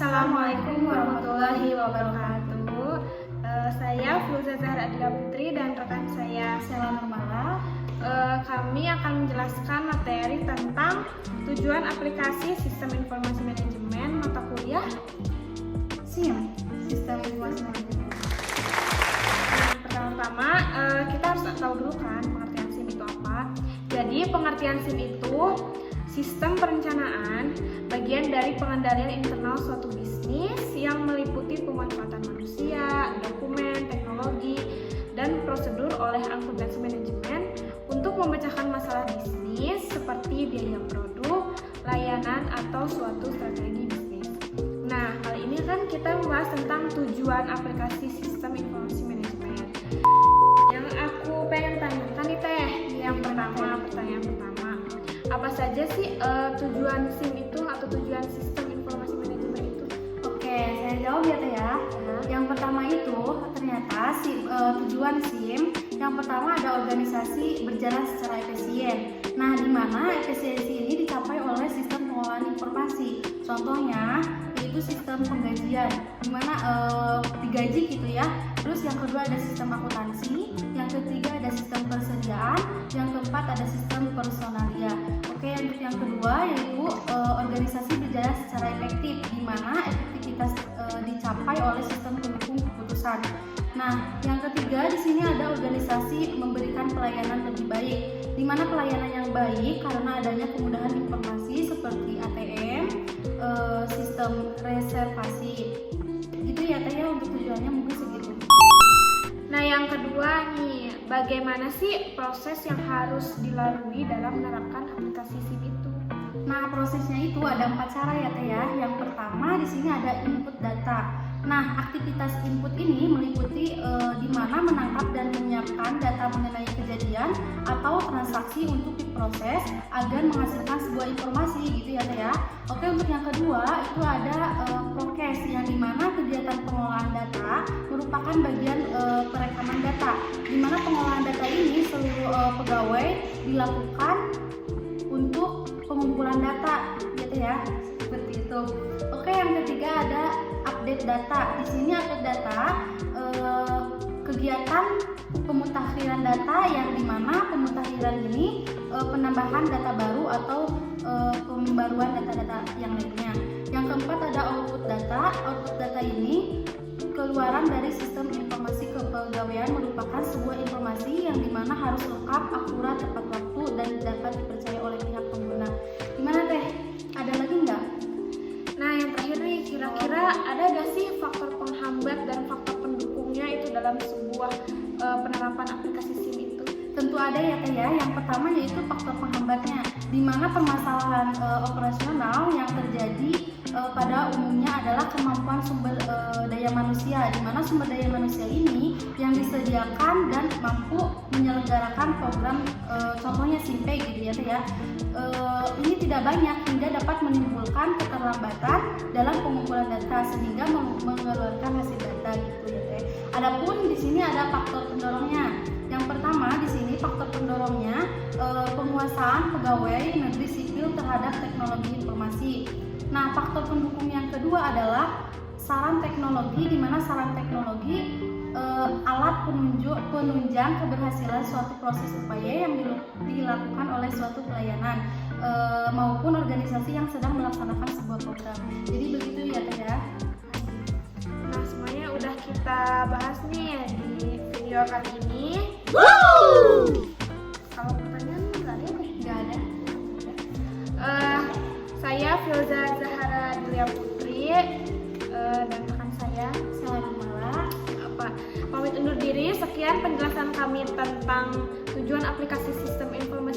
Assalamualaikum warahmatullahi wabarakatuh. Saya Filza Zahra Adila Putri dan rekan saya Sela Nurmala. Kami akan menjelaskan materi tentang tujuan aplikasi Sistem Informasi Manajemen mata kuliah SIM, Sistem Informasi Manajemen. Pertama-tama kita harus tahu dulu kan pengertian SIM itu apa. Jadi pengertian SIM itu sistem perencanaan, bagian dari pengendalian internal suatu bisnis yang meliputi pemanfaatan manusia, dokumen, teknologi, dan prosedur oleh akuntansi manajemen untuk memecahkan masalah bisnis seperti biaya produk, layanan, atau suatu strategi bisnis. Nah, kali ini kan kita membahas tentang tujuan aplikasi sistem informasi manajemen. Yang aku pengen tanyakan nih Teh, pertanyaan pertama. Apa saja sih tujuan SIM itu atau tujuan sistem informasi manajemen itu? Oke, saya jawab ya Teh ya. Yang pertama itu ternyata tujuan SIM yang pertama ada organisasi berjalan secara efisien. Nah, di mana efisiensi ini dicapai oleh sistem pengelolaan informasi. Contohnya yaitu sistem penggajian, di mana digaji gitu ya. Terus yang kedua ada sistem akuntansi, yang ketiga ada sistem persediaan, yang keempat ada sistem personalia. Oke, untuk yang kedua yaitu organisasi berjalan secara efektif, di mana efektivitas dicapai oleh sistem pendukung keputusan. Nah, yang ketiga di sini ada organisasi memberikan pelayanan lebih baik, di mana pelayanan yang baik karena adanya kemudahan informasi seperti ATM, sistem reservasi. Gitu ya Teh ya, untuk tujuannya mungkin segitu. Nah, yang kedua nih, bagaimana sih proses yang harus dilalui dalam menerapkan aplikasi SIM itu? Nah, prosesnya itu ada 4 cara ya Teh ya. Yang pertama di sini ada input data. Nah, aktivitas input ini meliputi di mana menangkap dan menyiapkan data mengenai kejadian atau transaksi untuk diproses agar menghasilkan sebuah informasi gitu ya Teh ya. Oke, untuk yang kedua itu ada prokes, yang dimana kegiatan pengelolaan data merupakan bagian perekaman data, di mana pengolahan data ini seluruh pegawai dilakukan untuk pengumpulan data gitu ya, seperti itu. Oke, yang ketiga ada update data. Di sini update data kegiatan pemutakhiran data, yang dimana pemutakhiran ini penambahan data baru atau pembaruan data-data yang lainnya. Yang keempat ada output data. Output data ini keluaran dari sistem informasi kepegawaian, merupakan sebuah informasi yang dimana harus lengkap, akurat, tepat waktu, dan dapat dipercaya oleh pihak pengguna. Gimana Teh? Ada lagi nggak? Nah, yang terakhir nih, kira-kira ada gak sih faktor penghambat dan faktor pendukungnya itu dalam sebuah penerapan aplikasi SIM itu? Tentu ada ya Teh ya. Yang pertama yaitu faktor penghambatnya, di mana permasalahan operasional yang terjadi pada umumnya adalah kemampuan sumber daya manusia, di mana sumber daya manusia ini yang disediakan dan mampu menyelenggarakan program contohnya SIMPay gitu ya Teh ya. Ini tidak banyak hingga dapat menimbulkan keterlambatan dalam pengumpulan data sehingga mengeluarkan hasil data gitu ya Teh. Adapun di sini ada faktor pendorongnya. Yang pertama di sini faktor pendorongnya penguasaan pegawai negeri sipil terhadap teknologi informasi. Nah, faktor pendukung yang kedua adalah saran teknologi, di mana saran teknologi alat penunjang keberhasilan suatu proses upaya yang dilakukan oleh suatu pelayanan maupun organisasi yang sedang melaksanakan sebuah program. Jadi begitu ya Teh ya. Nah, semuanya udah kita bahas nih di video kali ini. Kalau pertanyaan nggak ada nih? Nggak ada. Saya Filza Zahra Adila Putri dan rekan saya Sela Nurmala. pamit undur diri. Sekian penjelasan kami tentang tujuan aplikasi sistem informasi